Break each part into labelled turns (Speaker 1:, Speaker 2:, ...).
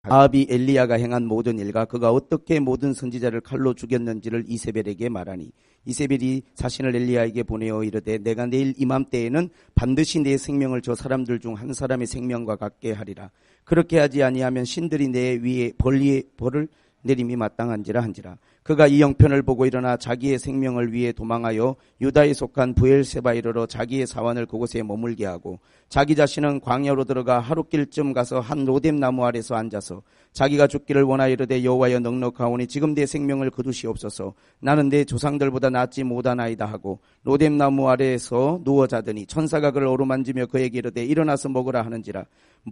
Speaker 1: 아합이 엘리야가 행한 모든 일과 그가 어떻게 모든 선지자를 칼로 죽였는지를 이세벨에게 말하니 이세벨이 자신을 엘리야에게 보내어 이르되 내가 내일 이맘때에는 반드시 내 생명을 저 사람들 중 한 사람의 생명과 같게 하리라. 그렇게 하지 아니하면 신들이 내 위에 벌을 내림이 마땅한지라 한지라. 그가 이 형편을 보고 일어나 자기의 생명을 위해 도망하여 유다에 속한 브엘세바 이르러 자기의 사원을 그곳에 머물게 하고 자기 자신은 광야로 들어가 하룻길쯤 가서 한 로뎀 나무 아래서 앉아서 자기가 죽기를 원하여 이르되 여호와여 넉넉하오니 지금 내 생명을 거두시옵소서. 나는 내 조상들보다 낫지 못하나이다 하고 로뎀 나무 아래에서 누워 자더니 천사가 그를 어루만지며 그에게 이르되 일어나서 먹으라 하는지라.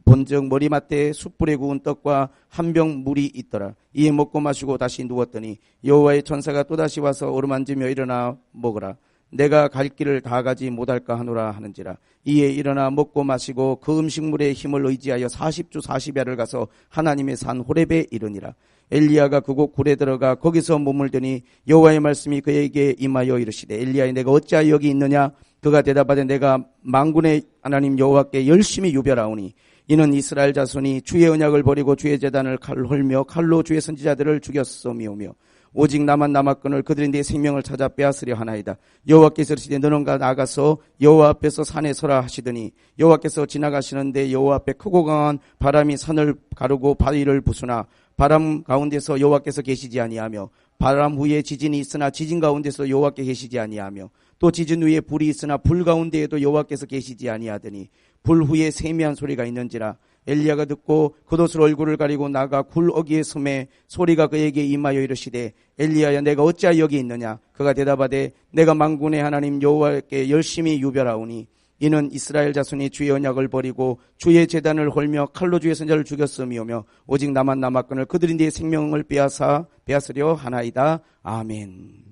Speaker 1: 본즉 머리맡에 숯불에 구운 떡과 한 병 물이 있더라. 이에 먹고 마시고 다시 누웠더니 여호와의 천사가 또다시 와서 어루만지며 일어나 먹으라. 내가 갈 길을 다 가지 못할까 하노라 하는지라. 이에 일어나 먹고 마시고 그 음식물의 힘을 의지하여 40주 40야를 가서 하나님의 산 호렙에 이르니라. 엘리야가 그곳 굴에 들어가 거기서 머물더니 여호와의 말씀이 그에게 임하여 이르시되 엘리야여 내가 어찌하여 여기 있느냐. 그가 대답하되 내가 만군의 하나님 여호와께 열심히 유별하오니 이는 이스라엘 자손이 주의 언약을 버리고 주의 제단을 헐며 칼로 주의 선지자들을 죽였음이오며 오직 나만 남았거늘 그들이 내 생명을 찾아 빼앗으려 하나이다. 여호와께서 이르시되 너는 나가서 여호와 앞에서 산에 서라 하시더니 여호와께서 지나가시는데 여호와 앞에 크고 강한 바람이 산을 가르고 바위를 부수나 바람 가운데서 여호와께서 계시지 아니하며 바람 후에 지진이 있으나 지진 가운데서 여호와께 계시지 아니하며 또 지진 후에 불이 있으나 불 가운데에도 여호와께서 계시지 아니하더니 불 후에 세미한 소리가 있는지라. 엘리야가 듣고 겉옷으로 얼굴을 가리고 나가 굴 어귀에 섬에 소리가 그에게 임하여 이르시되 엘리야야 내가 어찌하여 여기 있느냐. 그가 대답하되 내가 만군의 하나님 여호와께 열심히 유별하오니 이는 이스라엘 자손이 주의 언약을 버리고 주의 제단을 헐며 칼로 주의 선자를 죽였음이오며 오직 나만 남았거늘 그들이 내 생명을 빼앗으려 하나이다. 아멘.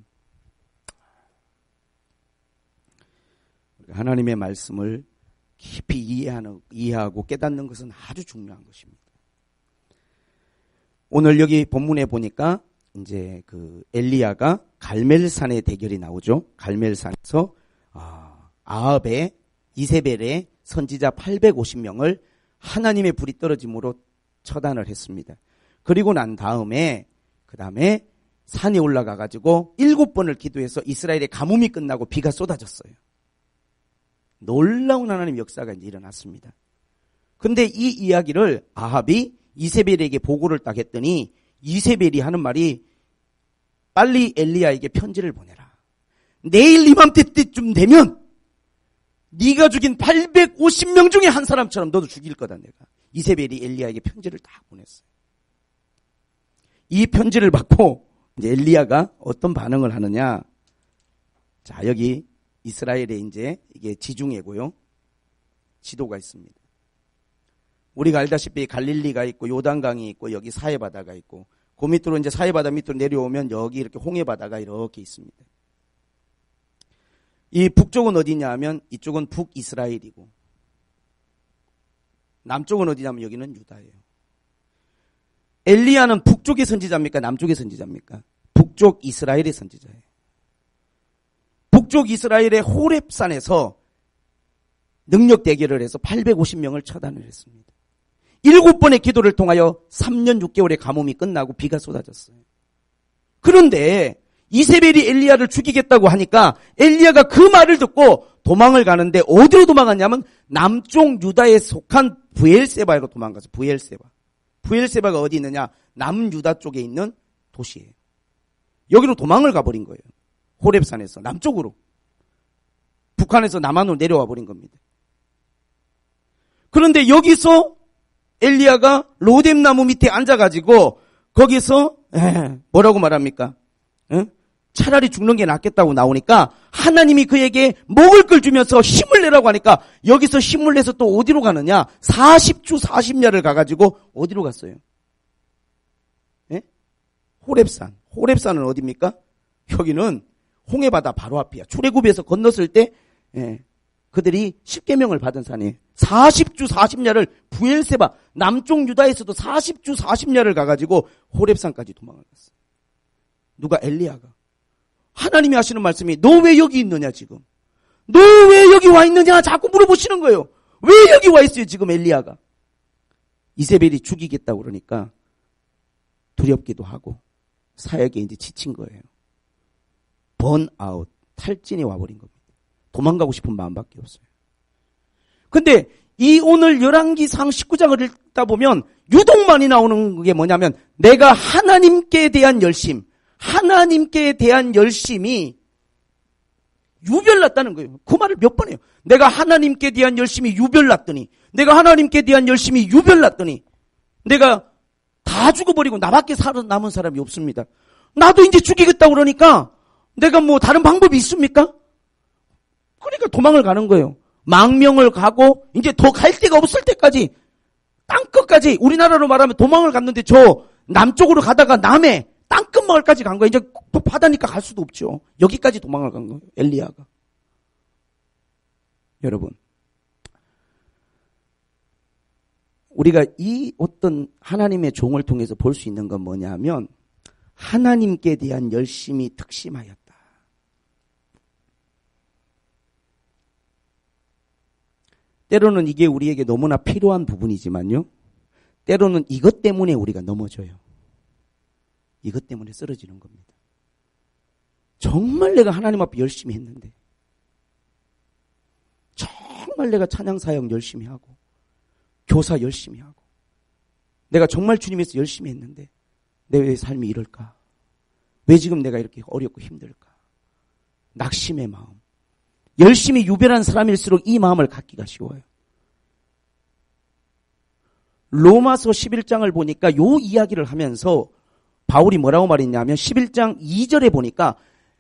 Speaker 1: 하나님의 말씀을 깊이 이해하고 깨닫는 것은 아주 중요한 것입니다. 오늘 여기 본문에 보니까 이제 그 엘리야가 갈멜산의 대결이 나오죠. 갈멜산에서 아합의 이세벨의 선지자 850명을 하나님의 불이 떨어짐으로 처단을 했습니다. 그리고 난 다음에 산에 올라가 가지고 7번을 기도해서 이스라엘의 가뭄이 끝나고 비가 쏟아졌어요. 놀라운 하나님 역사가 이제 일어났습니다. 근데 이 이야기를 아합이 이세벨에게 보고를 딱 했더니 이세벨이 하는 말이 빨리 엘리야에게 편지를 보내라. 내일 이맘때 때쯤 되면 네가 죽인 850명 중에 한 사람처럼 너도 죽일 거다 내가. 이세벨이 엘리야에게 편지를 딱 보냈어요. 이 편지를 받고 이제 엘리야가 어떤 반응을 하느냐. 자, 여기 이스라엘에 이제 이게 지중해고요. 지도가 있습니다. 우리가 알다시피 갈릴리가 있고 요단강이 있고 여기 사해바다가 있고 그 밑으로 이제 사해바다 밑으로 내려오면 여기 이렇게 홍해바다가 이렇게 있습니다. 이 북쪽은 어디냐 하면 이쪽은 북이스라엘이고 남쪽은 어디냐면 여기는 유다예요. 엘리야는 북쪽의 선지자입니까? 남쪽의 선지자입니까? 북쪽 이스라엘의 선지자예요. 북쪽 이스라엘의 호렙산에서 능력 대결을 해서 850명을 처단을 했습니다. 7번의 기도를 통하여 3년 6개월의 가뭄이 끝나고 비가 쏟아졌어요. 그런데 이세벨이 엘리야를 죽이겠다고 하니까 엘리야가 그 말을 듣고 도망을 가는데 어디로 도망갔냐면 남쪽 유다에 속한 브엘세바로 도망갔어요. 브엘세바가 어디 있느냐? 남유다 쪽에 있는 도시예요. 여기로 도망을 가버린 거예요. 호렙산에서 남쪽으로. 북한에서 남한으로 내려와 버린 겁니다. 그런데 여기서 엘리야가 로뎀 나무 밑에 앉아가지고 거기서 뭐라고 말합니까? 차라리 죽는 게 낫겠다고 나오니까 하나님이 그에게 먹을 걸 주면서 힘을 내라고 하니까 여기서 힘을 내서 또 어디로 가느냐? 40주 40야를 가가지고 어디로 갔어요? 호렙산. 호렙산은 어디입니까? 여기는 홍해바다 바로 앞이야. 출애굽에서 건넜을 때 그들이 10계명을 받은 산이에요. 40주 40야를 브엘세바 남쪽 유다에서도 40주 40야를 가가지고 호렙산까지 도망을 갔어요. 누가? 엘리야가. 하나님이 하시는 말씀이 너 왜 여기 있느냐 지금. 너 왜 여기 와 있느냐 자꾸 물어보시는 거예요. 왜 여기 와 있어요 지금 엘리야가. 이세벨이 죽이겠다고 그러니까 두렵기도 하고 사역에 이제 지친 거예요. 번아웃, 탈진이 와버린 겁니다. 도망가고 싶은 마음밖에 없어요. 근데 이 오늘 열왕기상 19장을 읽다 보면 유독 많이 나오는 게 뭐냐면 내가 하나님께 대한 열심, 하나님께 대한 열심이 유별났다는 거예요. 그 말을 몇 번 해요. 내가 하나님께 대한 열심이 유별났더니, 내가 하나님께 대한 열심이 유별났더니, 내가 다 죽어버리고 나밖에 살아남은 사람이 없습니다. 나도 이제 죽이겠다고 그러니까 내가 뭐 다른 방법이 있습니까? 그러니까 도망을 가는 거예요. 망명을 가고 이제 더 갈 데가 없을 때까지 땅끝까지, 우리나라로 말하면 도망을 갔는데 저 남쪽으로 가다가 남해 땅끝 마을까지 간 거예요. 이제 또 바다니까 갈 수도 없죠. 여기까지 도망을 간 거예요. 엘리야가. 여러분, 우리가 이 어떤 하나님의 종을 통해서 볼 수 있는 건 뭐냐면 하나님께 대한 열심이 특심하였다. 때로는 이게 우리에게 너무나 필요한 부분이지만요. 때로는 이것 때문에 우리가 넘어져요. 이것 때문에 쓰러지는 겁니다. 정말 내가 하나님 앞에 열심히 했는데, 정말 내가 찬양 사역 열심히 하고, 교사 열심히 하고, 내가 정말 주님에서 열심히 했는데 내 왜 삶이 이럴까? 왜 지금 내가 이렇게 어렵고 힘들까? 낙심의 마음. 열심히 유별한 사람일수록 이 마음을 갖기가 쉬워요. 로마서 11장을 보니까 요 이야기를 하면서 바울이 뭐라고 말했냐면 11장 2절에 보니까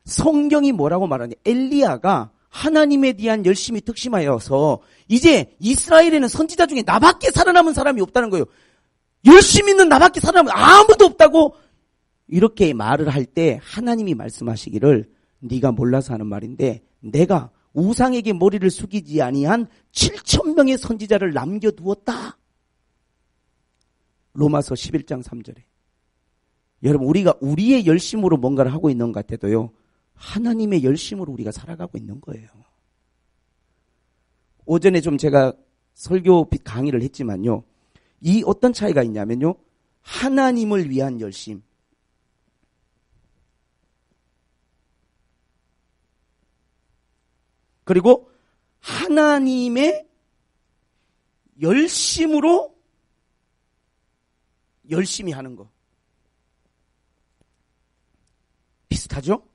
Speaker 1: 성경이 뭐라고 말하냐. 엘리야가 하나님에 대한 열심이 특심하여서 이제 이스라엘에는 선지자 중에 나밖에 살아남은 사람이 없다는 거예요. 열심히 있는 나밖에 살아남은 아무도 없다고 이렇게 말을 할 때 하나님이 말씀하시기를 네가 몰라서 하는 말인데 내가 우상에게 머리를 숙이지 아니한 7,000명의 선지자를 남겨두었다. 로마서 11장 3절에. 여러분, 우리가 우리의 열심으로 뭔가를 하고 있는 것 같아도요, 하나님의 열심으로 우리가 살아가고 있는 거예요. 오전에 좀 제가 설교 강의를 했지만요, 이 어떤 차이가 있냐면요, 하나님을 위한 열심. 그리고 하나님의 열심으로 열심히 하는 거. 비슷하죠?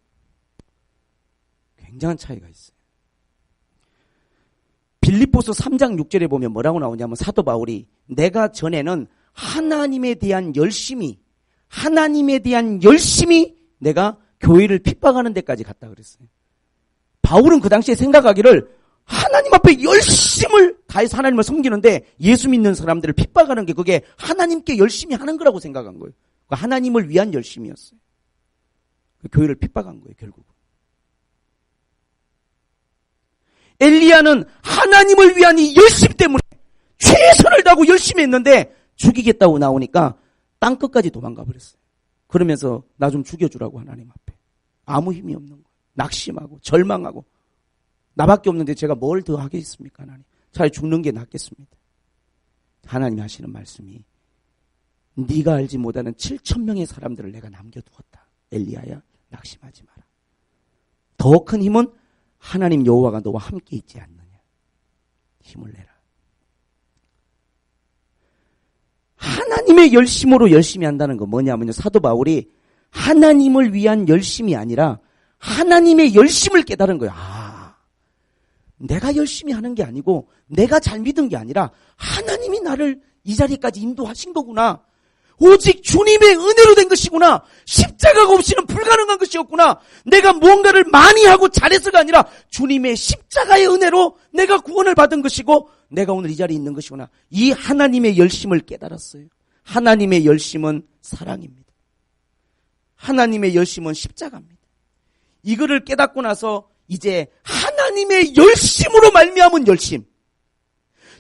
Speaker 1: 굉장한 차이가 있어요. 빌립보서 3장 6절에 보면 뭐라고 나오냐면 사도 바울이 내가 전에는 하나님에 대한 열심히 내가 교회를 핍박하는 데까지 갔다 그랬어요. 바울은 그 당시에 생각하기를 하나님 앞에 열심을 다해서 하나님을 섬기는데 예수 믿는 사람들을 핍박하는 게 그게 하나님께 열심히 하는 거라고 생각한 거예요. 하나님을 위한 열심이었어요. 교회를 핍박한 거예요, 결국은. 엘리야는 하나님을 위한 이 열심 때문에 최선을 다하고 열심히 했는데 죽이겠다고 나오니까 땅끝까지 도망가 버렸어요. 그러면서 나 좀 죽여주라고 하나님 앞에. 아무 힘이 없는 거예요. 낙심하고 절망하고 나밖에 없는데 제가 뭘 더 하겠습니까, 하나님. 차라리 죽는 게 낫겠습니다. 하나님이 하시는 말씀이 네가 알지 못하는 7,000명의 사람들을 내가 남겨두었다. 엘리야야, 낙심하지 마라. 더 큰 힘은 하나님 여호와가 너와 함께 있지 않느냐. 힘을 내라. 하나님의 열심으로 열심히 한다는 건 뭐냐면요, 사도 바울이 하나님을 위한 열심이 아니라 하나님의 열심을 깨달은 거예요. 내가 열심히 하는 게 아니고 내가 잘 믿은 게 아니라 하나님이 나를 이 자리까지 인도하신 거구나. 오직 주님의 은혜로 된 것이구나. 십자가가 없이는 불가능한 것이었구나. 내가 무언가를 많이 하고 잘해서가 아니라 주님의 십자가의 은혜로 내가 구원을 받은 것이고 내가 오늘 이 자리에 있는 것이구나. 이 하나님의 열심을 깨달았어요. 하나님의 열심은 사랑입니다. 하나님의 열심은 십자가입니다. 이거를 깨닫고 나서 이제 하나님의 열심으로 말미암은 열심.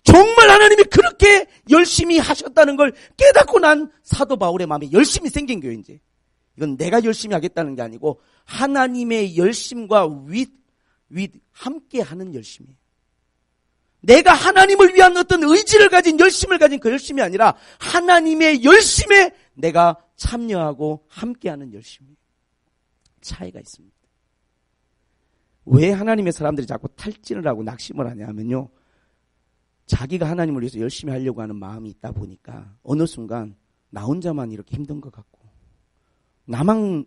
Speaker 1: 정말 하나님이 그렇게 열심히 하셨다는 걸 깨닫고 난 사도 바울의 마음에 열심히 생긴 거예요, 이제. 이건 내가 열심히 하겠다는 게 아니고 하나님의 열심과 함께 하는 열심이에요. 내가 하나님을 위한 어떤 의지를 가진 열심을 가진 그 열심이 아니라 하나님의 열심에 내가 참여하고 함께하는 열심이 차이가 있습니다. 왜 하나님의 사람들이 자꾸 탈진을 하고 낙심을 하냐면요. 자기가 하나님을 위해서 열심히 하려고 하는 마음이 있다 보니까 어느 순간 나 혼자만 이렇게 힘든 것 같고 나만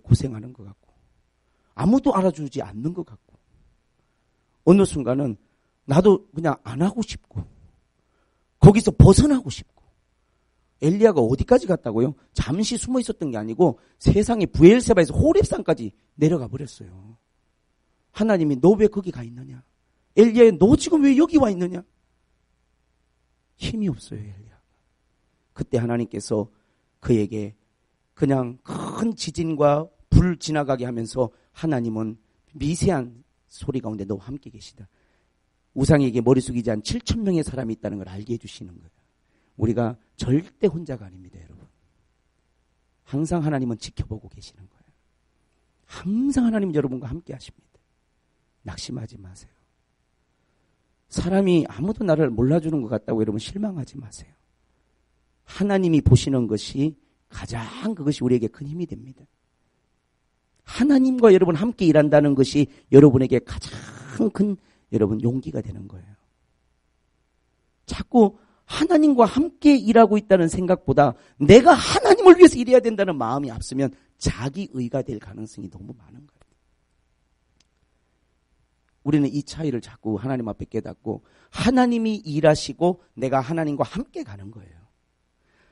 Speaker 1: 고생하는 것 같고 아무도 알아주지 않는 것 같고 어느 순간은 나도 그냥 안 하고 싶고 거기서 벗어나고 싶고 엘리야가 어디까지 갔다고요? 잠시 숨어 있었던 게 아니고 세상의 브엘세바에서 호렙산까지 내려가 버렸어요. 하나님이 너 왜 거기 가 있느냐? 엘리야 너 지금 왜 여기 와 있느냐? 힘이 없어요. 엘리야. 그때 하나님께서 그에게 그냥 큰 지진과 불 지나가게 하면서 하나님은 미세한 소리 가운데 너와 함께 계시다. 우상에게 머리 숙이지 않은 7,000명의 사람이 있다는 걸 알게 해주시는 거예요. 우리가 절대 혼자가 아닙니다, 여러분. 항상 하나님은 지켜보고 계시는 거예요. 항상 하나님은 여러분과 함께 하십니다. 낙심하지 마세요. 사람이 아무도 나를 몰라주는 것 같다고 여러분 실망하지 마세요. 하나님이 보시는 것이 가장 그것이 우리에게 큰 힘이 됩니다. 하나님과 여러분 함께 일한다는 것이 여러분에게 가장 큰 여러분 용기가 되는 거예요. 자꾸 하나님과 함께 일하고 있다는 생각보다 내가 하나님을 위해서 일해야 된다는 마음이 앞서면 자기의가 될 가능성이 너무 많은 거예요. 우리는 이 차이를 자꾸 하나님 앞에 깨닫고 하나님이 일하시고 내가 하나님과 함께 가는 거예요.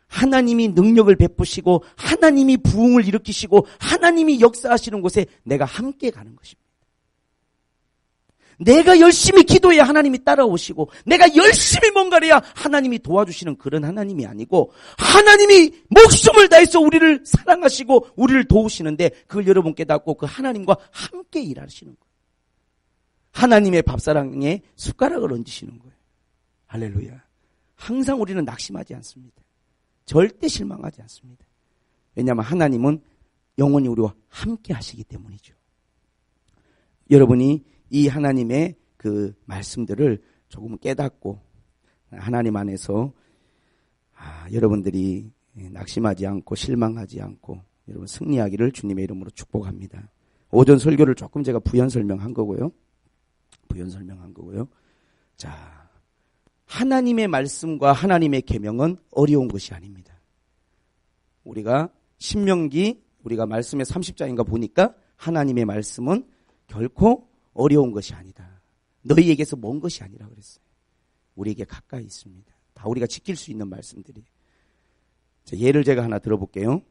Speaker 1: 하나님이 능력을 베푸시고 하나님이 부흥을 일으키시고 하나님이 역사하시는 곳에 내가 함께 가는 것입니다. 내가 열심히 기도해야 하나님이 따라오시고 내가 열심히 뭔가를 해야 하나님이 도와주시는 그런 하나님이 아니고 하나님이 목숨을 다해서 우리를 사랑하시고 우리를 도우시는데 그걸 여러분 깨닫고 그 하나님과 함께 일하시는 거예요. 하나님의 밥사랑에 숟가락을 얹으시는 거예요. 할렐루야. 항상 우리는 낙심하지 않습니다. 절대 실망하지 않습니다. 왜냐하면 하나님은 영원히 우리와 함께 하시기 때문이죠. 여러분이 이 하나님의 그 말씀들을 조금 깨닫고 하나님 안에서 여러분들이 낙심하지 않고 실망하지 않고 여러분 승리하기를 주님의 이름으로 축복합니다. 오전 설교를 조금 제가 부연 설명한 거고요. 자, 하나님의 말씀과 하나님의 계명은 어려운 것이 아닙니다. 우리가 신명기 우리가 말씀의 30장인가 보니까 하나님의 말씀은 결코 어려운 것이 아니다. 너희에게서 먼 것이 아니라 그랬어요. 우리에게 가까이 있습니다. 다 우리가 지킬 수 있는 말씀들이. 자, 예를 제가 하나 들어볼게요.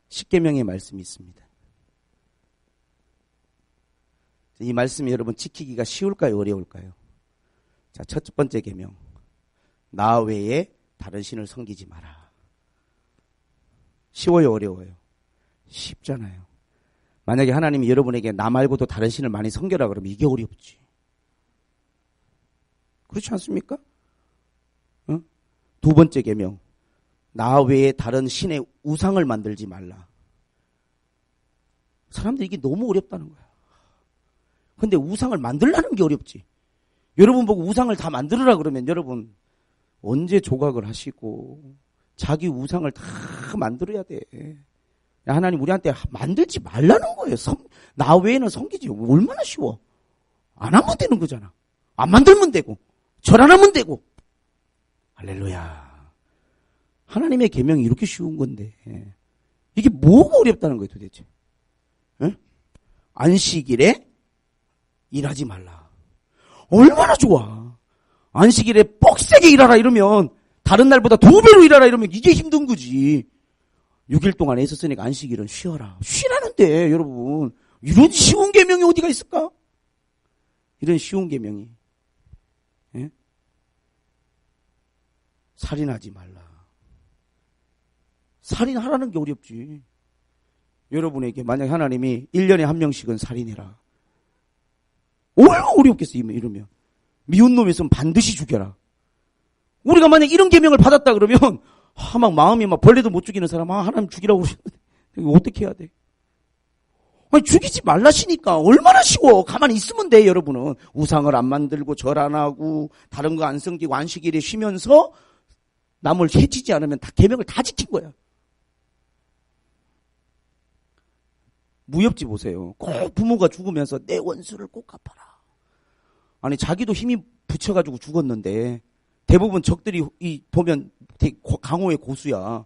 Speaker 1: 십계명의 말씀이 있습니다. 이 말씀이 여러분 지키기가 쉬울까요? 어려울까요? 자, 첫 번째 계명. 나 외에 다른 신을 섬기지 마라. 쉬워요? 어려워요? 쉽잖아요. 만약에 하나님이 여러분에게 나 말고도 다른 신을 많이 섬겨라 그러면 이게 어렵지. 그렇지 않습니까? 두 번째 계명. 나 외에 다른 신의 우상을 만들지 말라. 사람들이 이게 너무 어렵다는 거야. 근데 우상을 만들라는 게 어렵지. 여러분 보고 우상을 다 만들으라 그러면 여러분 언제 조각을 하시고 자기 우상을 다 만들어야 돼. 하나님 우리한테 만들지 말라는 거예요. 나 외에는 섬기지. 얼마나 쉬워. 안 하면 되는 거잖아. 안 만들면 되고 절 안 하면 되고. 할렐루야. 하나님의 계명이 이렇게 쉬운 건데 이게 뭐가 어렵다는 거예요 도대체. 에? 안식일에 일하지 말라. 얼마나 좋아. 안식일에 뻑세게 일하라 이러면 다른 날보다 2배로 일하라 이러면 이게 힘든 거지. 6일 동안 애썼으니까 안식일은 쉬어라. 쉬라는데 여러분. 이런 쉬운 계명이 어디가 있을까? 이런 쉬운 계명이. 예? 살인하지 말라. 살인하라는 게 어렵지. 여러분에게 만약 하나님이 1년에 1명씩은 살인해라. 얼마나 어렵겠어 이러면. 미운 놈 있으면 반드시 죽여라. 우리가 만약 이런 계명을 받았다 그러면 막 마음이 막 벌레도 못 죽이는 사람 하나님 죽이라고 그러시는데 이거 어떻게 해야 돼? 아니, 죽이지 말라시니까. 얼마나 쉬워. 가만히 있으면 돼, 여러분은. 우상을 안 만들고 절 안 하고 다른 거 안 섬기고 안식일에 쉬면서 남을 해치지 않으면 다 계명을 다 지킨 거야. 무협지 보세요. 꼭 부모가 죽으면서 내 원수를 꼭 갚아라. 아니, 자기도 힘이 붙여가지고 죽었는데 대부분 적들이 보면 되게 강호의 고수야.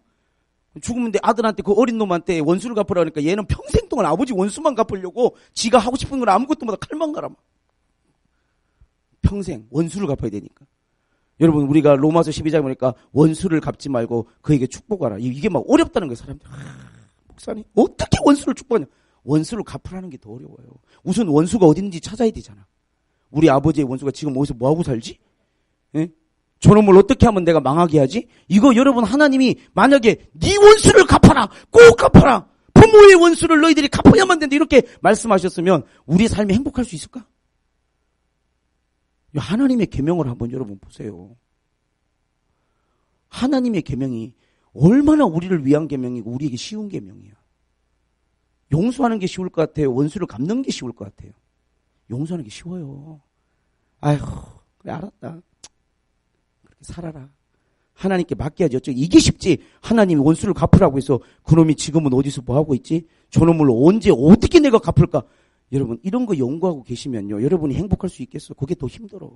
Speaker 1: 죽으면 내 아들한테 그 어린 놈한테 원수를 갚으라 하니까 얘는 평생 동안 아버지 원수만 갚으려고 지가 하고 싶은 건 아무것도 못하고 칼만 갈아. 평생 원수를 갚아야 되니까. 여러분, 우리가 로마서 12장에 보니까 원수를 갚지 말고 그에게 축복하라. 이게 막 어렵다는 거예요, 사람들. 목사님, 어떻게 원수를 축복하냐? 원수를 갚으라는 게 더 어려워요. 우선 원수가 어디 있는지 찾아야 되잖아. 우리 아버지의 원수가 지금 어디서 뭐하고 살지? 예? 저놈을 어떻게 하면 내가 망하게 하지? 이거 여러분, 하나님이 만약에 네 원수를 갚아라, 꼭 갚아라, 부모의 원수를 너희들이 갚아야만 된다, 이렇게 말씀하셨으면 우리 삶이 행복할 수 있을까? 하나님의 계명을 한번 여러분 보세요. 하나님의 계명이 얼마나 우리를 위한 계명이고 우리에게 쉬운 계명이야. 용서하는 게 쉬울 것 같아요? 원수를 갚는 게 쉬울 것 같아요? 용서하는 게 쉬워요. 아휴, 그래, 알았다. 그렇게 살아라. 하나님께 맡겨야지. 어쩌 이게 쉽지. 하나님이 원수를 갚으라고 해서 그놈이 지금은 어디서 뭐하고 있지? 저놈을 언제 어떻게 내가 갚을까? 여러분, 이런 거 연구하고 계시면요, 여러분이 행복할 수 있겠어? 그게 더 힘들어.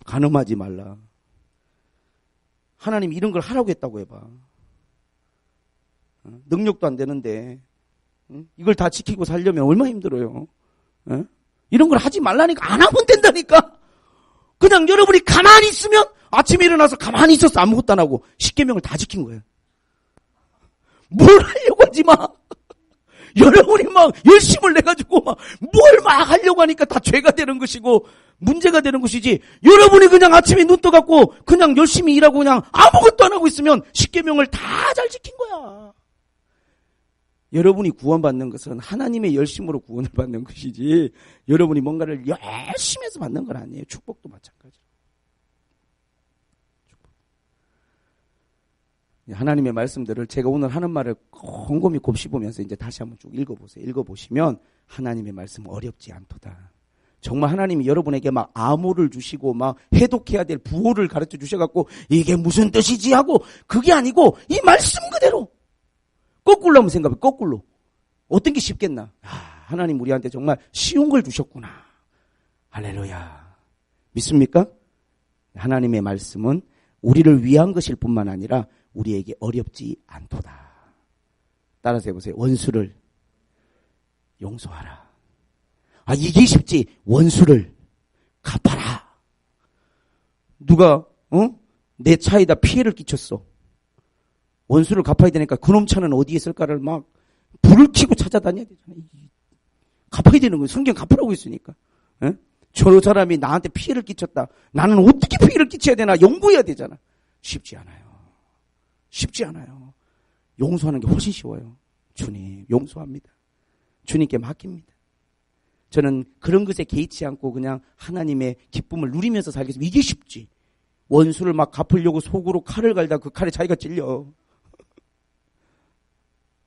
Speaker 1: 간음하지 말라. 하나님이 이런 걸 하라고 했다고 해봐. 능력도 안 되는데 이걸 다 지키고 살려면 얼마나 힘들어요. 이런 걸 하지 말라니까. 안 하면 된다니까. 그냥 여러분이 가만히 있으면, 아침에 일어나서 가만히 있었어. 아무것도 안 하고 십계명을 다 지킨 거예요. 뭘 하려고 하지 마. 여러분이 막 열심을 내가지고 막 뭘 막 하려고 하니까 다 죄가 되는 것이고 문제가 되는 것이지. 여러분이 그냥 아침에 눈 떠갖고 그냥 열심히 일하고 그냥 아무것도 안 하고 있으면 십계명을 다 잘 지킨 거야. 여러분이 구원받는 것은 하나님의 열심으로 구원을 받는 것이지, 여러분이 뭔가를 열심히 해서 받는 건 아니에요. 축복도 마찬가지로. 하나님의 말씀들을 제가 오늘 하는 말을 곰곰이 곱씹으면서 이제 다시 한번 쭉 읽어보세요. 읽어보시면 하나님의 말씀 어렵지 않도다. 정말 하나님이 여러분에게 막 암호를 주시고 막 해독해야 될 부호를 가르쳐 주셔갖고 이게 무슨 뜻이지 하고, 그게 아니고 이 말씀 그대로 거꾸로 한번 생각해. 거꾸로 어떤 게 쉽겠나? 하나님 우리한테 정말 쉬운 걸 주셨구나. 할렐루야. 믿습니까? 하나님의 말씀은 우리를 위한 것일 뿐만 아니라 우리에게 어렵지 않도다. 따라서 해보세요. 원수를 용서하라. 이게 쉽지. 원수를 갚아라. 누가 내 차에다 피해를 끼쳤어. 원수를 갚아야 되니까 그놈 차는 어디에 있을까를 막 불을 켜고 찾아다녀야 되잖아. 갚아야 되는 거예요. 성경 갚으라고 했으니까. 저 사람이 나한테 피해를 끼쳤다. 나는 어떻게 피해를 끼쳐야 되나 연구해야 되잖아. 쉽지 않아요. 쉽지 않아요. 용서하는 게 훨씬 쉬워요. 주님, 용서합니다. 주님께 맡깁니다. 저는 그런 것에 개의치 않고 그냥 하나님의 기쁨을 누리면서 살겠습니다. 이게 쉽지. 원수를 막 갚으려고 속으로 칼을 갈다 그 칼에 자기가 찔려.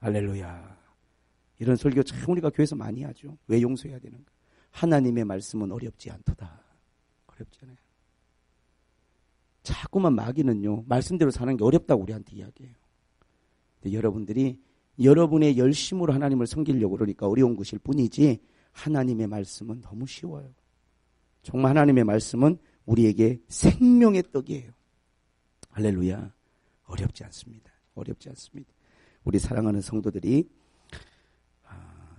Speaker 1: 할렐루야. 이런 설교 참 우리가 교회에서 많이 하죠. 왜 용서해야 되는가? 하나님의 말씀은 어렵지 않도다. 어렵지 않아요. 자꾸만 마귀는요, 말씀대로 사는 게 어렵다고 우리한테 이야기해요. 근데 여러분들이 여러분의 열심으로 하나님을 섬기려고 그러니까 어려운 것일 뿐이지, 하나님의 말씀은 너무 쉬워요. 정말 하나님의 말씀은 우리에게 생명의 떡이에요. 할렐루야. 어렵지 않습니다. 어렵지 않습니다. 우리 사랑하는 성도들이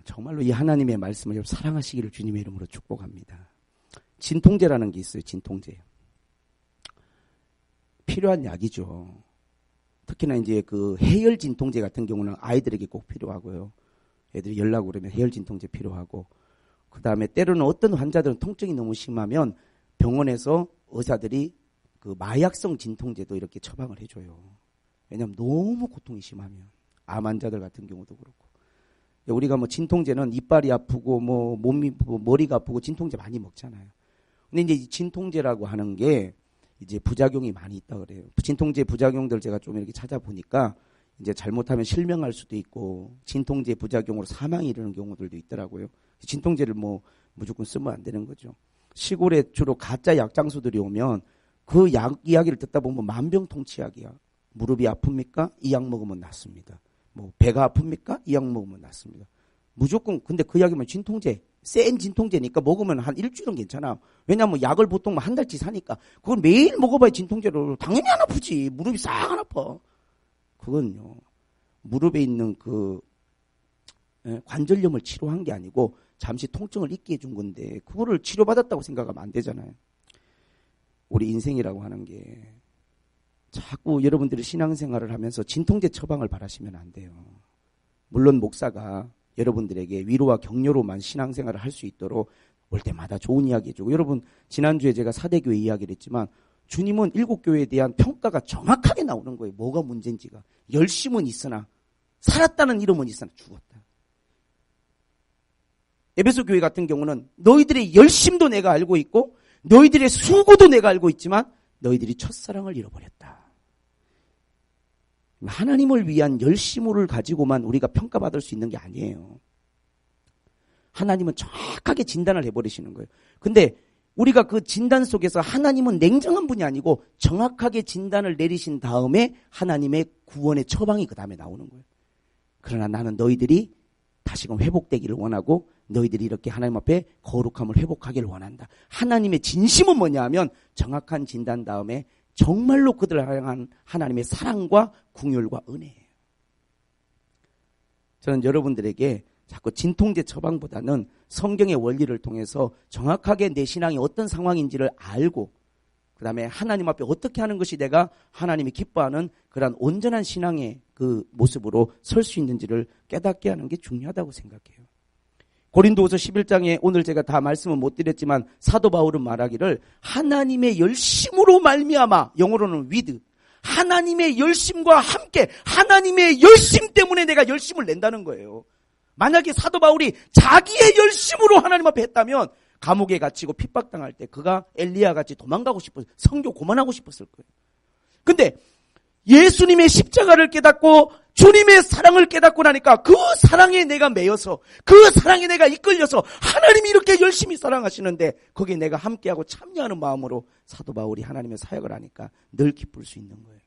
Speaker 1: 정말로 이 하나님의 말씀을 사랑하시기를 주님의 이름으로 축복합니다. 진통제라는 게 있어요. 진통제. 필요한 약이죠. 특히나 이제 그 해열 진통제 같은 경우는 아이들에게 꼭 필요하고요. 애들이 연락 오면 해열 진통제 필요하고, 그 다음에 때로는 어떤 환자들은 통증이 너무 심하면 병원에서 의사들이 그 마약성 진통제도 이렇게 처방을 해줘요. 왜냐하면 너무 고통이 심하면. 암 환자들 같은 경우도 그렇고. 우리가 뭐 진통제는 이빨이 아프고 뭐 몸이 머리가 아프고 진통제 많이 먹잖아요. 근데 이제 이 진통제라고 하는 게 이제 부작용이 많이 있다 그래요. 진통제 부작용들 제가 좀 이렇게 찾아보니까 이제 잘못하면 실명할 수도 있고 진통제 부작용으로 사망이 이르는 경우들도 있더라고요. 진통제를 무조건 쓰면 안 되는 거죠. 시골에 주로 가짜 약장수들이 오면 그 약 이야기를 듣다 보면 만병통치약이야. 무릎이 아픕니까? 이 약 먹으면 낫습니다. 배가 아픕니까? 이 약 먹으면 낫습니다. 무조건 근데 그 약이면 진통제, 센 진통제니까 먹으면 한 일주일은 괜찮아. 왜냐하면 약을 보통 한 달치 사니까 그걸 매일 먹어봐야 진통제를 당연히 안 아프지. 무릎이 싹 안 아파. 그건요 무릎에 있는 그 관절염을 치료한 게 아니고 잠시 통증을 잊게 해준 건데 그거를 치료받았다고 생각하면 안 되잖아요. 우리 인생이라고 하는 게 자꾸 여러분들이 신앙생활을 하면서 진통제 처방을 바라시면 안 돼요. 물론 목사가 여러분들에게 위로와 격려로만 신앙생활을 할 수 있도록 올 때마다 좋은 이야기 해주고, 여러분 지난주에 제가 사대교회 이야기를 했지만 주님은 7교회에 대한 평가가 정확하게 나오는 거예요. 뭐가 문제인지가. 열심은 있으나 살았다는 이름은 있으나 죽었다. 에베소 교회 같은 경우는 너희들의 열심도 내가 알고 있고 너희들의 수고도 내가 알고 있지만 너희들이 첫사랑을 잃어버렸다. 하나님을 위한 열심을 가지고만 우리가 평가받을 수 있는 게 아니에요. 하나님은 정확하게 진단을 해버리시는 거예요. 근데 우리가 그 진단 속에서 하나님은 냉정한 분이 아니고 정확하게 진단을 내리신 다음에 하나님의 구원의 처방이 그 다음에 나오는 거예요. 그러나 나는 너희들이 다시금 회복되기를 원하고 너희들이 이렇게 하나님 앞에 거룩함을 회복하기를 원한다. 하나님의 진심은 뭐냐 하면 정확한 진단 다음에 정말로 그들을 향한 하나님의 사랑과 긍휼과 은혜예요. 저는 여러분들에게 자꾸 진통제 처방보다는 성경의 원리를 통해서 정확하게 내 신앙이 어떤 상황인지를 알고 그 다음에 하나님 앞에 어떻게 하는 것이 내가 하나님이 기뻐하는 그런 온전한 신앙의 그 모습으로 설 수 있는지를 깨닫게 하는 게 중요하다고 생각해요. 고린도후서 11장에 오늘 제가 다 말씀은 못 드렸지만 사도 바울은 말하기를 하나님의 열심으로 말미암아, 영어로는 with, 하나님의 열심과 함께 하나님의 열심 때문에 내가 열심을 낸다는 거예요. 만약에 사도 바울이 자기의 열심으로 하나님 앞에 했다면 감옥에 갇히고 핍박당할 때 그가 엘리야 같이 도망가고 싶었어요. 성교 그만하고 싶었을 거예요. 근데 예수님의 십자가를 깨닫고 주님의 사랑을 깨닫고 나니까 그 사랑에 내가 매여서 그 사랑에 내가 이끌려서 하나님이 이렇게 열심히 사랑하시는데 거기에 내가 함께하고 참여하는 마음으로 사도 바울이 하나님의 사역을 하니까 늘 기쁠 수 있는 거예요.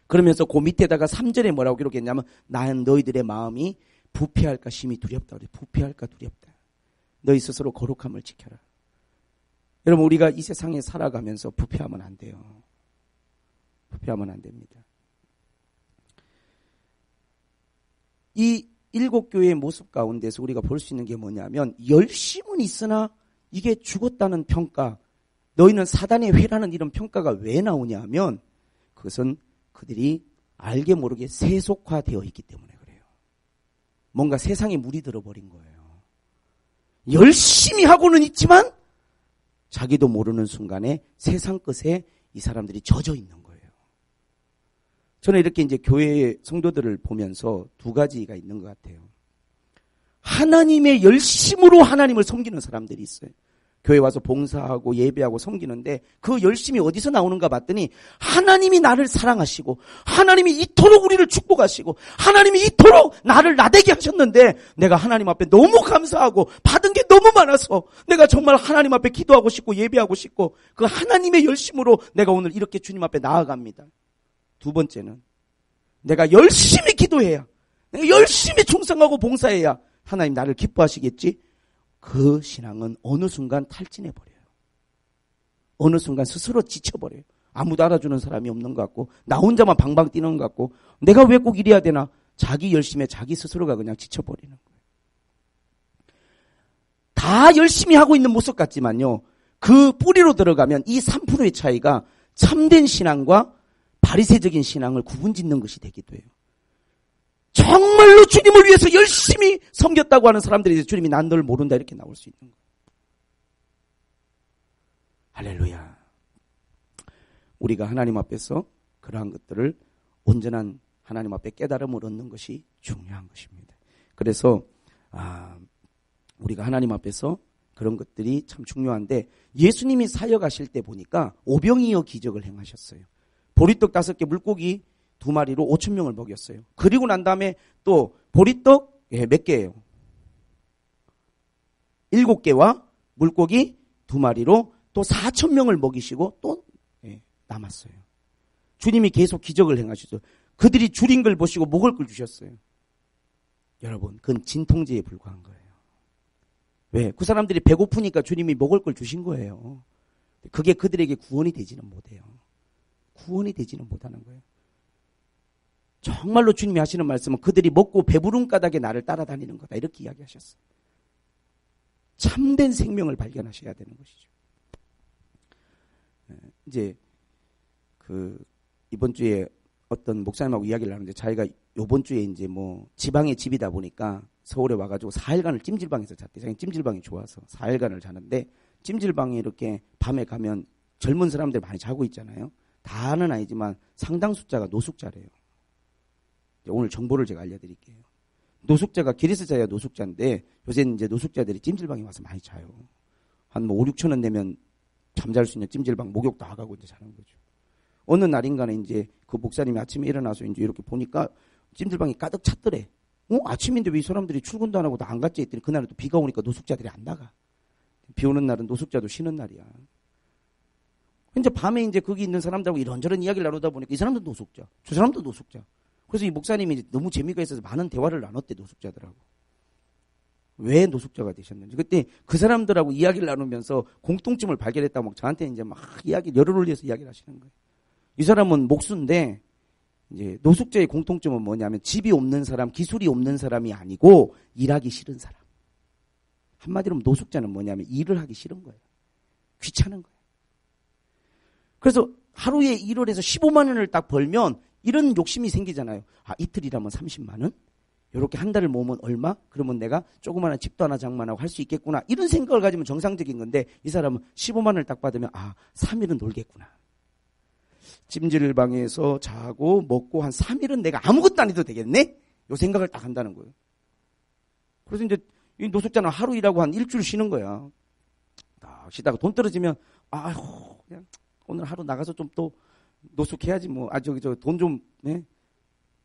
Speaker 1: 그러면서 그 밑에다가 3절에 뭐라고 기록했냐면 나는 너희들의 마음이 부패할까 심히 두렵다. 부패할까 두렵다. 너희 스스로 거룩함을 지켜라. 여러분 우리가 이 세상에 살아가면서 부패하면 안 돼요. 부패하면 안 됩니다. 이 7교회의 모습 가운데서 우리가 볼 수 있는 게 뭐냐면 열심은 있으나 이게 죽었다는 평가, 너희는 사단의 회라는 이런 평가가 왜 나오냐 하면 그것은 그들이 알게 모르게 세속화되어 있기 때문에 그래요. 뭔가 세상에 물이 들어버린 거예요. 열심히 하고는 있지만 자기도 모르는 순간에 세상 끝에 이 사람들이 젖어 있는 거예요. 저는 이렇게 이제 교회 성도들을 보면서 두 가지가 있는 것 같아요. 하나님의 열심으로 하나님을 섬기는 사람들이 있어요. 교회 와서 봉사하고 예배하고 섬기는데 그 열심이 어디서 나오는가 봤더니 하나님이 나를 사랑하시고 하나님이 이토록 우리를 축복하시고 하나님이 이토록 나를 나대게 하셨는데 내가 하나님 앞에 너무 감사하고 받은 게 너무 많아서 내가 정말 하나님 앞에 기도하고 싶고 예배하고 싶고 그 하나님의 열심으로 내가 오늘 이렇게 주님 앞에 나아갑니다. 두 번째는 내가 열심히 기도해야, 내가 열심히 충성하고 봉사해야 하나님 나를 기뻐하시겠지. 그 신앙은 어느 순간 탈진해버려요. 어느 순간 스스로 지쳐버려요. 아무도 알아주는 사람이 없는 것 같고 나 혼자만 방방 뛰는 것 같고 내가 왜 꼭 이래야 되나. 자기 열심에 자기 스스로가 그냥 지쳐버리는 거예요. 다 열심히 하고 있는 모습 같지만요. 그 뿌리로 들어가면 이 3%의 차이가 참된 신앙과 바리새적인 신앙을 구분짓는 것이 되기도 해요. 정말로 주님을 위해서 열심히 섬겼다고 하는 사람들이 주님이 난 널 모른다 이렇게 나올 수 있는 거예요. 할렐루야. 우리가 하나님 앞에서 그러한 것들을 온전한 하나님 앞에 깨달음을 얻는 것이 중요한 것입니다. 그래서 우리가 하나님 앞에서 그런 것들이 참 중요한데 예수님이 사역하실 때 보니까 오병이어 기적을 행하셨어요. 보리떡 5개 물고기 2마리로 5,000명을 먹였어요. 그리고 난 다음에 또 보리떡 몇 개예요? 7개와 물고기 2마리로 또 4,000명을 먹이시고 또 남았어요. 주님이 계속 기적을 행하시죠. 그들이 줄인 걸 보시고 먹을 걸 주셨어요. 여러분, 그건 진통제에 불과한 거예요. 왜? 그 사람들이 배고프니까 주님이 먹을 걸 주신 거예요. 그게 그들에게 구원이 되지는 못해요. 구원이 되지는 못하는 거예요. 정말로 주님이 하시는 말씀은 그들이 먹고 배부른 까닭에 나를 따라다니는 거다. 이렇게 이야기하셨어요. 참된 생명을 발견하셔야 되는 것이죠. 이제 이번 주에 어떤 목사님하고 이야기를 하는데 자기가 이번 주에 이제 뭐 지방의 집이다 보니까 서울에 와가지고 4일간을 찜질방에서 잤대. 자기 찜질방이 좋아서 4일간을 자는데 찜질방에 이렇게 밤에 가면 젊은 사람들 많이 자고 있잖아요. 다는 아니지만 상당 숫자가 노숙자래요. 오늘 정보를 제가 알려드릴게요. 노숙자가 기리스자야 노숙자인데 요새는 이제 노숙자들이 찜질방에 와서 많이 자요. 한 뭐 5, 6천 원 내면 잠잘 수 있는 찜질방 목욕 다 하고 이제 자는 거죠. 어느 날인가는 이제 그 목사님이 아침에 일어나서 이제 이렇게 보니까 찜질방이 가득 찼더래. 아침인데 왜 이 사람들이 출근도 안 하고 다 안 갔지 했더니 그날은 또 비가 오니까 노숙자들이 안 나가. 비 오는 날은 노숙자도 쉬는 날이야. 이제 밤에 이제 거기 있는 사람들하고 이런저런 이야기를 나누다 보니까 이 사람도 노숙자, 저 사람도 노숙자. 그래서 이 목사님이 너무 재미가 있어서 많은 대화를 나눴대, 노숙자들하고. 왜 노숙자가 되셨는지. 그때 그 사람들하고 이야기를 나누면서 공통점을 발견했다고 막 저한테 이제 막 열을 올려서 이야기를 하시는 거예요. 이 사람은 목수인데 이제 노숙자의 공통점은 뭐냐면 집이 없는 사람, 기술이 없는 사람이 아니고 일하기 싫은 사람. 한마디로 노숙자는 뭐냐면 일을 하기 싫은 거예요. 귀찮은 거예요. 그래서 하루에 일을 해서 15만 원을 딱 벌면 이런 욕심이 생기잖아요. 이틀 일하면 30만 원? 이렇게 한 달을 모으면 얼마? 그러면 내가 조그마한 집도 하나 장만하고 할 수 있겠구나. 이런 생각을 가지면 정상적인 건데 이 사람은 15만 원을 딱 받으면 3일은 놀겠구나. 찜질방에서 자고 먹고 한 3일은 내가 아무것도 안 해도 되겠네? 이 생각을 딱 한다는 거예요. 그래서 이제 이 노숙자는 하루 일하고 한 일주일 쉬는 거야. 딱 쉬다가 돈 떨어지면 그냥 오늘 하루 나가서 좀 또 노숙해야지 뭐. 돈 좀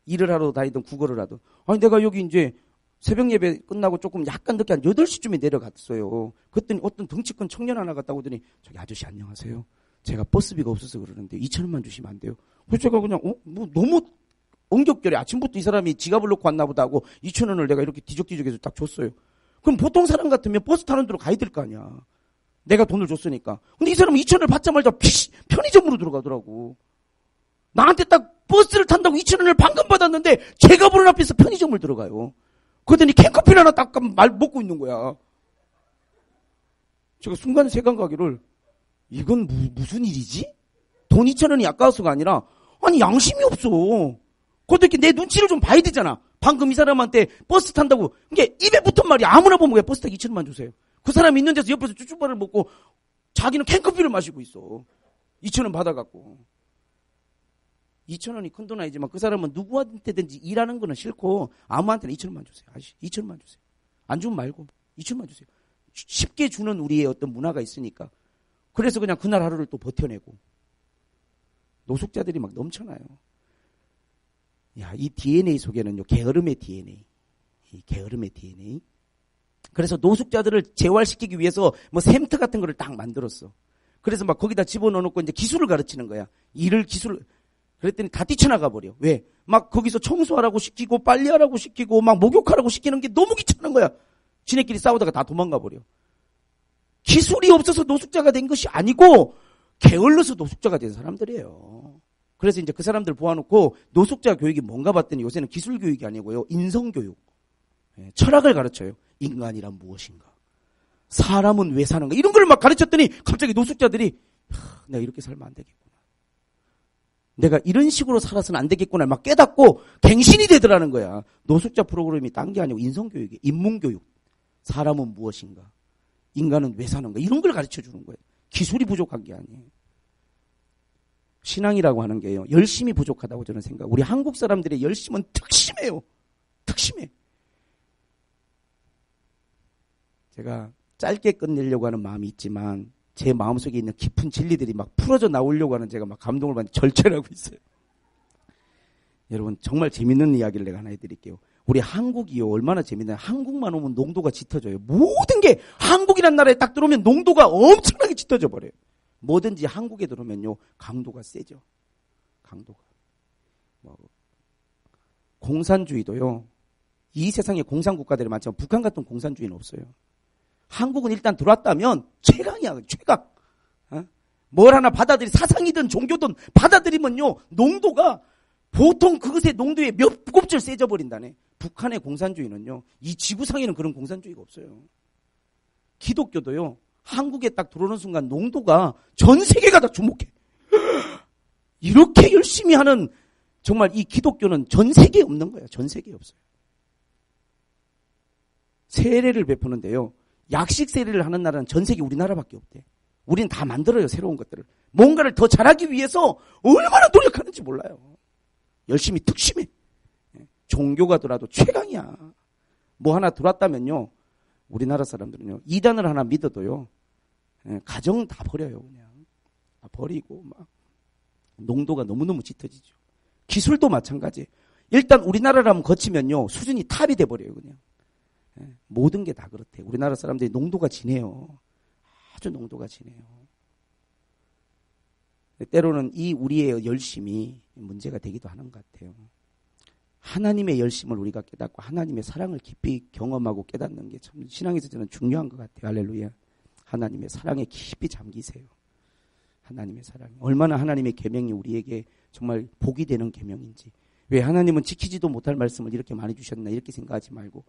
Speaker 1: 일을 하러 다니던 국어를 하던. 내가 여기 이제 새벽 예배 끝나고 조금 약간 늦게 한 8시쯤에 내려갔어요. 그랬더니 어떤 덩치 큰 청년 하나 갔다 오더니 저기 아저씨 안녕하세요. 제가 버스비가 없어서 그러는데 2,000원만 주시면 안 돼요? 그래서 제가 그냥 뭐 너무 엉겹결에 아침부터 이 사람이 지갑을 놓고 왔나 보다 하고 2,000원을 내가 이렇게 뒤적뒤적해서 딱 줬어요. 그럼 보통 사람 같으면 버스 타는 데로 가야 될 거 아니야. 내가 돈을 줬으니까. 근데 이 사람은 2,000원을 받자마자 편의점으로 들어가더라고. 나한테 딱 버스를 탄다고 2,000원을 방금 받았는데 제가 보는 앞에서 편의점을 들어가요. 그러더니 캔커피를 하나 딱 먹고 있는 거야. 제가 순간 생각하기를 이건 무슨 일이지? 돈 2,000원이 아까워서가 아니라 양심이 없어. 그것도 내 눈치를 좀 봐야 되잖아. 방금 이 사람한테 버스 탄다고 이게 입에 붙은 말이 아무나 보면 왜 버스 타기 2,000원만 주세요. 그 사람이 있는 데서 옆에서 쭈쭈바를 먹고 자기는 캔커피를 마시고 있어. 2,000원 받아갖고. 2,000원이 큰 돈 아니지만 그 사람은 누구한테든지 일하는 거는 싫고 아무한테나 2,000원만 주세요. 2,000원만 주세요. 안 주면 말고 2,000원만 주세요. 쉽게 주는 우리의 어떤 문화가 있으니까. 그래서 그냥 그날 하루를 또 버텨내고. 노숙자들이 막 넘쳐나요. 이 DNA 속에는요, 게으름의 DNA. 이 게으름의 DNA. 그래서 노숙자들을 재활시키기 위해서 뭐 샘터 같은 거를 딱 만들었어. 그래서 막 거기다 집어넣어놓고 이제 기술을 가르치는 거야. 그랬더니 다 뛰쳐나가 버려. 왜? 막 거기서 청소하라고 시키고 빨래하라고 시키고 막 목욕하라고 시키는 게 너무 귀찮은 거야. 지네끼리 싸우다가 다 도망가 버려. 기술이 없어서 노숙자가 된 것이 아니고 게을러서 노숙자가 된 사람들이에요. 그래서 이제 그 사람들 모아놓고 노숙자 교육이 뭔가 봤더니 요새는 기술 교육이 아니고요. 인성 교육. 철학을 가르쳐요. 인간이란 무엇인가? 사람은 왜 사는가? 이런 걸 막 가르쳤더니 갑자기 노숙자들이 내가 이렇게 살면 안 되겠구나. 내가 이런 식으로 살아서는 안 되겠구나 막 깨닫고 갱신이 되더라는 거야. 노숙자 프로그램이 딴 게 아니고 인성교육이에요. 인문교육. 사람은 무엇인가? 인간은 왜 사는가? 이런 걸 가르쳐주는 거예요. 기술이 부족한 게 아니에요. 신앙이라고 하는 게요. 열심이 부족하다고 저는 생각해요. 우리 한국 사람들의 열심은 특심해요. 특심해. 제가 짧게 끝내려고 하는 마음이 있지만 제 마음속에 있는 깊은 진리들이 막 풀어져 나오려고 하는 제가 막 감동을 받는 절제하고 있어요. 여러분 정말 재밌는 이야기를 내가 하나 해드릴게요. 우리 한국이요 얼마나 재밌나요? 한국만 오면 농도가 짙어져요. 모든 게 한국이란 나라에 딱 들어오면 농도가 엄청나게 짙어져 버려요. 뭐든지 한국에 들어오면요 강도가 세죠. 강도가. 공산주의도요. 이 세상에 공산국가들이 많지만 북한 같은 공산주의는 없어요. 한국은 일단 들어왔다면 최강이야. 최강. 뭘 하나 사상이든 종교든 받아들이면요 농도가 보통 그것의 농도에 몇 곱절 세져 버린다네. 북한의 공산주의는요. 이 지구상에는 그런 공산주의가 없어요. 기독교도요. 한국에 딱 들어오는 순간 농도가 전 세계가 다 주목해. 이렇게 열심히 하는 정말 이 기독교는 전 세계에 없는 거야. 전 세계에 없어요. 세례를 베푸는데요. 약식 세례를 하는 나라는 전 세계 우리나라밖에 없대. 우리는 다 만들어요. 새로운 것들을. 뭔가를 더 잘하기 위해서 얼마나 노력하는지 몰라요. 열심히 특심해. 종교가 들어와도 최강이야. 뭐 하나 들어왔다면요. 우리나라 사람들은요. 이단을 하나 믿어도요. 가정 다 버려요. 그냥. 다 버리고 막. 농도가 너무너무 짙어지죠. 기술도 마찬가지. 일단 우리나라라면 거치면요. 수준이 탑이 돼버려요. 그냥. 모든 게 다 그렇대. 우리나라 사람들이 농도가 진해요. 아주 농도가 진해요. 때로는 이 우리의 열심이 문제가 되기도 하는 것 같아요. 하나님의 열심을 우리가 깨닫고 하나님의 사랑을 깊이 경험하고 깨닫는 게 참 신앙에서 저는 중요한 것 같아요. 할렐루야. 하나님의 사랑에 깊이 잠기세요. 하나님의 사랑. 얼마나 하나님의 계명이 우리에게 정말 복이 되는 계명인지. 왜 하나님은 지키지도 못할 말씀을 이렇게 많이 주셨나 이렇게 생각하지 말고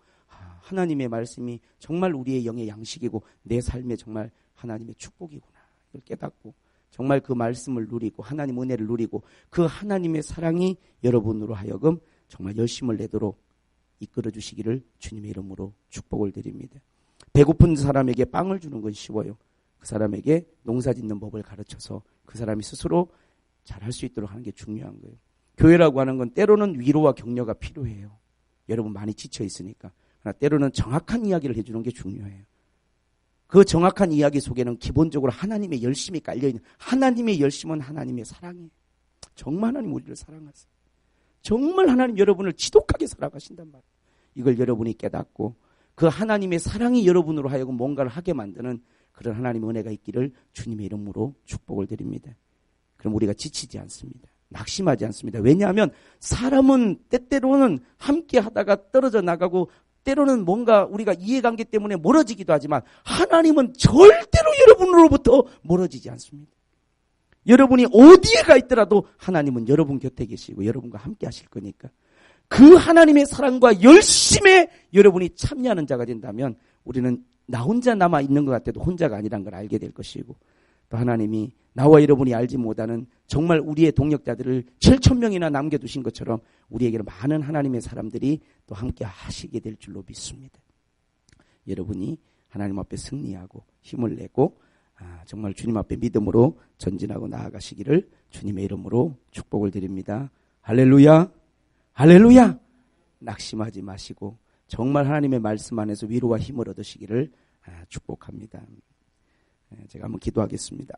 Speaker 1: 하나님의 말씀이 정말 우리의 영의 양식이고 내 삶에 정말 하나님의 축복이구나. 이걸 깨닫고 정말 그 말씀을 누리고 하나님 은혜를 누리고 그 하나님의 사랑이 여러분으로 하여금 정말 열심을 내도록 이끌어 주시기를 주님의 이름으로 축복을 드립니다. 배고픈 사람에게 빵을 주는 건 쉬워요. 그 사람에게 농사 짓는 법을 가르쳐서 그 사람이 스스로 잘할 수 있도록 하는 게 중요한 거예요. 교회라고 하는 건 때로는 위로와 격려가 필요해요. 여러분 많이 지쳐 있으니까. 그러나 때로는 정확한 이야기를 해주는 게 중요해요. 그 정확한 이야기 속에는 기본적으로 하나님의 열심이 깔려있는 하나님의 열심은 하나님의 사랑이에요. 정말 하나님 우리를 사랑하세요. 정말 하나님 여러분을 지독하게 사랑하신단 말이에요. 이걸 여러분이 깨닫고 그 하나님의 사랑이 여러분으로 하여금 뭔가를 하게 만드는 그런 하나님의 은혜가 있기를 주님의 이름으로 축복을 드립니다. 그럼 우리가 지치지 않습니다. 낙심하지 않습니다. 왜냐하면 사람은 때때로는 함께 하다가 떨어져 나가고 때로는 뭔가 우리가 이해관계 때문에 멀어지기도 하지만 하나님은 절대로 여러분으로부터 멀어지지 않습니다. 여러분이 어디에 가 있더라도 하나님은 여러분 곁에 계시고 여러분과 함께 하실 거니까 그 하나님의 사랑과 열심에 여러분이 참여하는 자가 된다면 우리는 나 혼자 남아 있는 것 같아도 혼자가 아니란 걸 알게 될 것이고 또 하나님이 나와 여러분이 알지 못하는 정말 우리의 동역자들을 7,000명이나 남겨두신 것처럼 우리에게는 많은 하나님의 사람들이 또 함께 하시게 될 줄로 믿습니다. 여러분이 하나님 앞에 승리하고 힘을 내고 정말 주님 앞에 믿음으로 전진하고 나아가시기를 주님의 이름으로 축복을 드립니다. 할렐루야. 할렐루야. 낙심하지 마시고 정말 하나님의 말씀 안에서 위로와 힘을 얻으시기를 축복합니다. 제가 한번 기도하겠습니다.